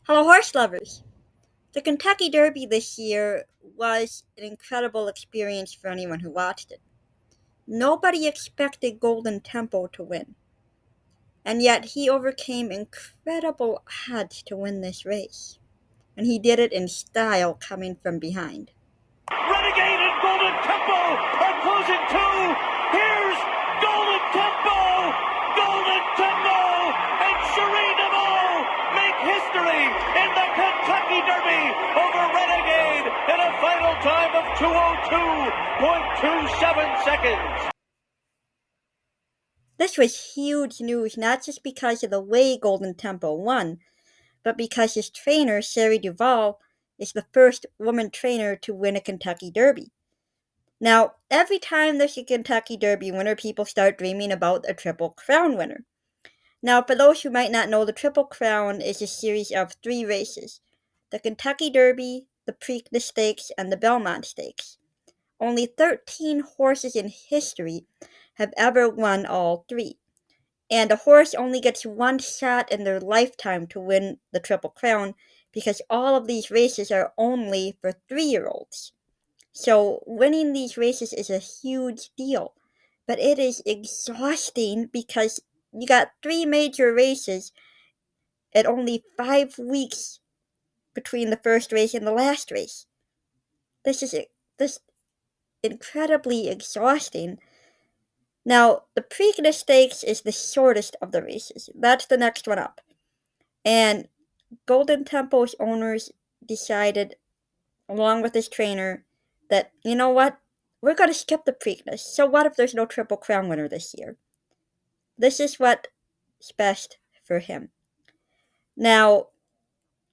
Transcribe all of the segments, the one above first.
Hello, horse lovers! The Kentucky Derby this year was an incredible experience for anyone who watched it. Nobody expected Golden Tempo to win, and yet he overcame incredible odds to win this race. And he did it in style coming from behind. Renegade and Golden Tempo are closing too. Here's Golden Tempo! Golden Tempo and Cherie DeVaux make history in the Kentucky Derby over Renegade in a final time of 2:02.27 seconds. This was huge news, not just because of the way Golden Tempo won, but because his trainer, Cherie DeVaux, is the first woman trainer to win a Kentucky Derby. Now, every time there's a Kentucky Derby winner, people start dreaming about a Triple Crown winner. Now, for those who might not know, the Triple Crown is a series of 3 races: the Kentucky Derby, the Preakness Stakes, and the Belmont Stakes. Only 13 horses in history have ever won all 3. And a horse only gets one shot in their lifetime to win the Triple Crown because all of these races are only for 3-year-olds. So winning these races is a huge deal, but it is exhausting because you got 3 major races at only 5 weeks between the first race and the last race. This is incredibly exhausting. Now, the Preakness Stakes is the shortest of the races. That's the next one up. And Golden Tempo's owners decided, along with his trainer, that, you know what, we're going to skip the Preakness. So what if there's no Triple Crown winner this year? This is what's best for him. Now,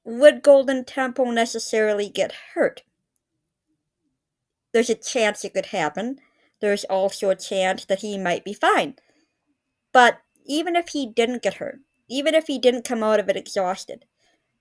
would Golden Tempo necessarily get hurt? There's a chance it could happen. There's also a chance that he might be fine. But even if he didn't get hurt, even if he didn't come out of it exhausted,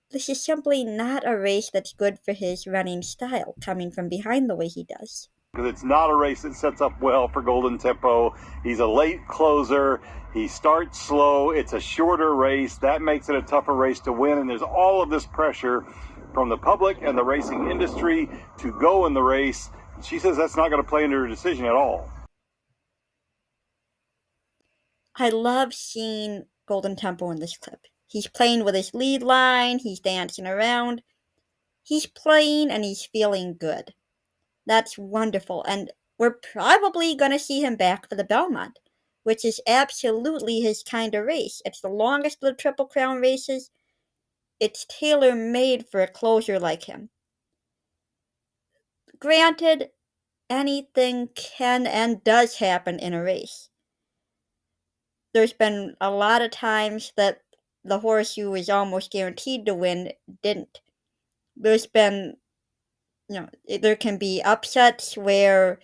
this is simply not a race that's good for his running style, coming from behind the way he does. Because it's not a race that sets up well for Golden Tempo. He's a late closer. He starts slow. It's a shorter race. That makes it a tougher race to win. And there's all of this pressure from the public and the racing industry to go in the race. She says that's not going to play into her decision at all. I love seeing Golden Tempo in this clip. He's playing with his lead line. He's dancing around. He's playing and he's feeling good. That's wonderful. And we're probably going to see him back for the Belmont, which is absolutely his kind of race. It's the longest of the Triple Crown races. It's tailor-made for a closer like him. Granted, anything can and does happen in a race. There's been a lot of times that the horse who was almost guaranteed to win didn't. There's been, there can be upsets where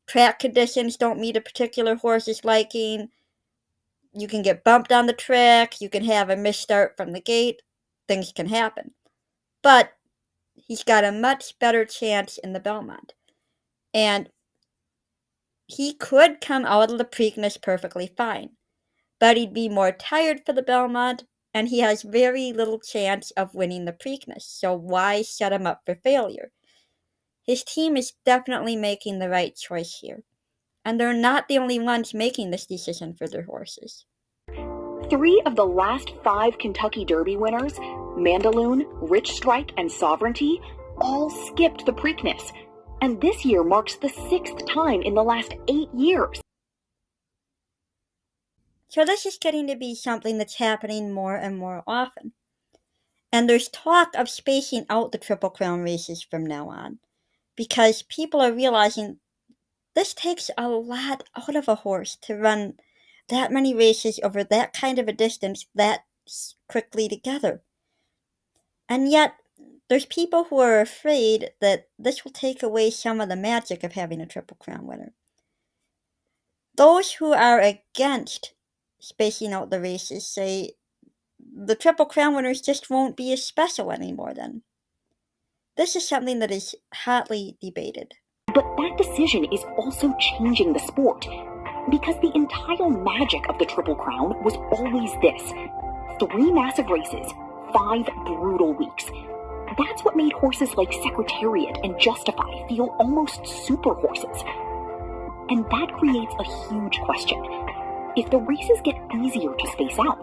track conditions don't meet a particular horse's liking. You can get bumped on the track. You can have a misstart from the gate. Things can happen. But he's got a much better chance in the Belmont. And he could come out of the Preakness perfectly fine. But he'd be more tired for the Belmont, and he has very little chance of winning the Preakness. So why set him up for failure? His team is definitely making the right choice here. And they're not the only ones making this decision for their horses. 3 of the last 5 Kentucky Derby winners, Mandaloun, Rich Strike, and Sovereignty, all skipped the Preakness. And this year marks the 6th time in the last 8 years. So this is getting to be something that's happening more and more often. And there's talk of spacing out the Triple Crown races from now on, because people are realizing this takes a lot out of a horse to run that many races over that kind of a distance that quickly together. And yet, there's people who are afraid that this will take away some of the magic of having a Triple Crown winner. Those who are against spacing out the races say the Triple Crown winners just won't be as special anymore then. This is something that is hotly debated. But that decision is also changing the sport, because the entire magic of the Triple Crown was always this: 3 massive races, 5 brutal weeks. That's what made horses like Secretariat and Justify feel almost super horses. And that creates a huge question. If the races get easier to space out,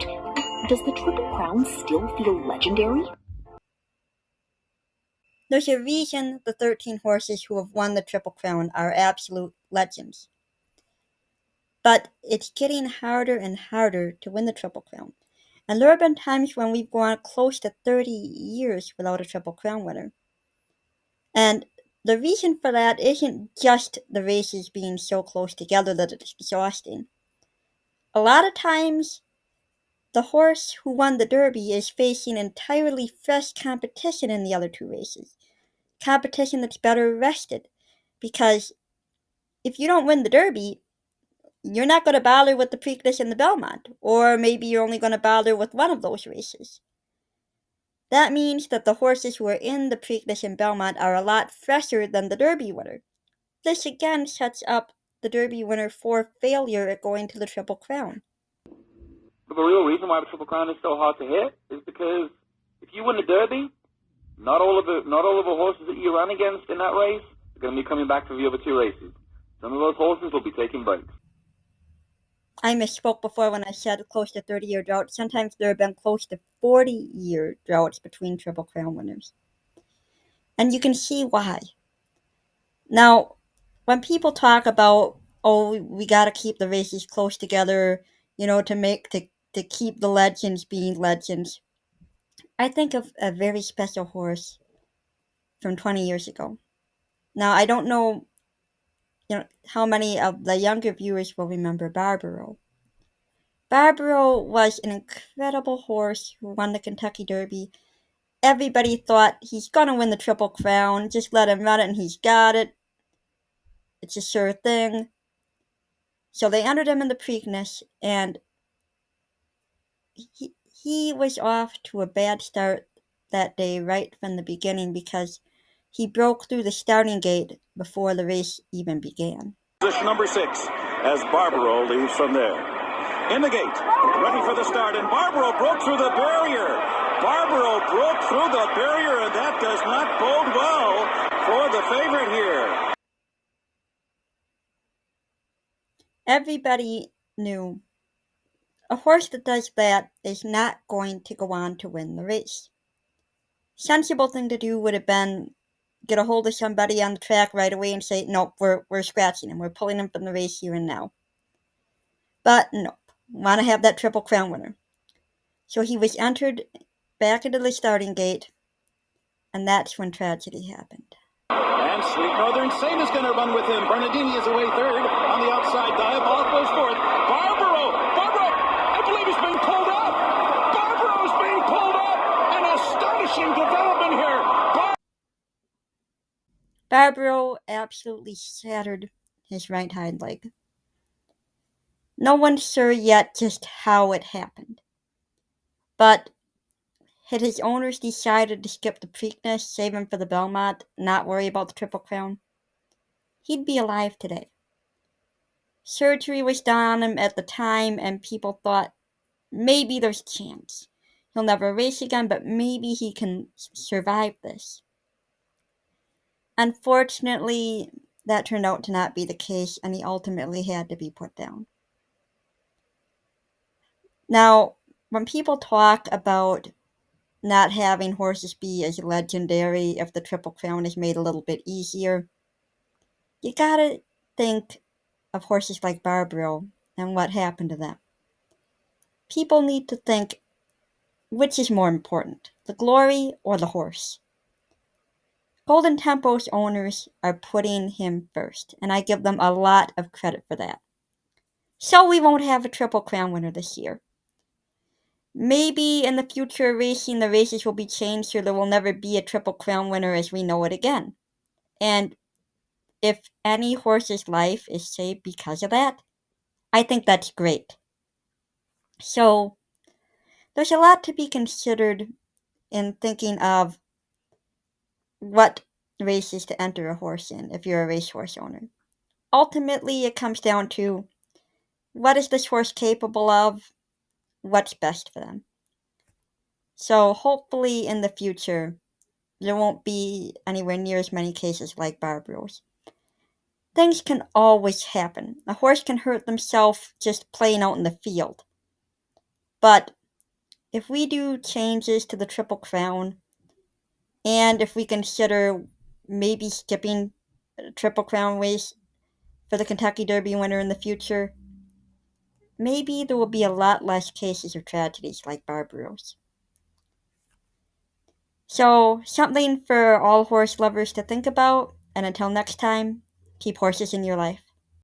does the Triple Crown still feel legendary? There's a reason the 13 horses who have won the Triple Crown are absolute legends. But it's getting harder and harder to win the Triple Crown. And there have been times when we've gone close to 30 years without a Triple Crown winner. And the reason for that isn't just the races being so close together that it's exhausting. A lot of times, the horse who won the Derby is facing entirely fresh competition in the other two races. Competition that's better rested. Because if you don't win the Derby, you're not going to bother with the Preakness and the Belmont. Or maybe you're only going to bother with one of those races. That means that the horses who are in the Preakness and Belmont are a lot fresher than the Derby winner. This again sets up the Derby winner for failure at going to the Triple Crown. But the real reason why the Triple Crown is so hard to hit is because if you win the Derby, not all of the horses that you run against in that race are going to be coming back for the other two races. Some of those horses will be taking breaks. I misspoke before when I said close to 30-year drought. Sometimes there have been close to 40-year droughts between Triple Crown winners. And you can see why. Now, when people talk about, oh, we got to keep the races close together, to keep the legends being legends, I think of a very special horse from 20 years ago. Now, I don't know, how many of the younger viewers will remember Barbaro. Barbaro was an incredible horse who won the Kentucky Derby. Everybody thought he's going to win the Triple Crown. Just let him run it and he's got it. It's a sure thing. So they entered him in the Preakness, and he was off to a bad start that day right from the beginning because he broke through the starting gate before the race even began. Position number 6 as Barbaro leaves from there. In the gate, ready for the start, and Barbaro broke through the barrier. Barbaro broke through the barrier, and that does not bode well for the favorite here. Everybody knew a horse that does that is not going to go on to win the race. Sensible thing to do would have been get a hold of somebody on the track right away and say, nope, we're scratching him. We're pulling him from the race here and now. But nope. Want to have that Triple Crown winner. So he was entered back into the starting gate, and that's when tragedy happened. And Sweet Northern Saint is going to run with him. Bernardini is away third. On the outside, Diabolic goes fourth. Barbaro, I believe he's being pulled up. Barbaro's being pulled up. An astonishing development here. Barbaro absolutely shattered his right hind leg. No one's sure yet just how it happened. But had his owners decided to skip the Preakness, save him for the Belmont, not worry about the Triple Crown, he'd be alive today. Surgery was done on him at the time, and people thought, maybe there's a chance. He'll never race again, but maybe he can survive this. Unfortunately, that turned out to not be the case, and he ultimately had to be put down. Now, when people talk about not having horses be as legendary if the Triple Crown is made a little bit easier, you gotta think of horses like Barbaro and what happened to them. People need to think, which is more important, the glory or the horse? Golden Tempo's owners are putting him first, and I give them a lot of credit for that. So we won't have a Triple Crown winner this year. Maybe in the future racing, the races will be changed so there will never be a Triple Crown winner as we know it again. And if any horse's life is saved because of that, I think that's great. So there's a lot to be considered in thinking of what races to enter a horse in if you're a racehorse owner. Ultimately, it comes down to what is this horse capable of? What's best for them? So hopefully in the future, there won't be anywhere near as many cases like Barbros. Things can always happen. A horse can hurt themselves just playing out in the field. But if we do changes to the Triple Crown, and if we consider maybe skipping a Triple Crown race for the Kentucky Derby winner in the future, maybe there will be a lot less cases of tragedies like Barbros. So, something for all horse lovers to think about, and until next time, keep horses in your life.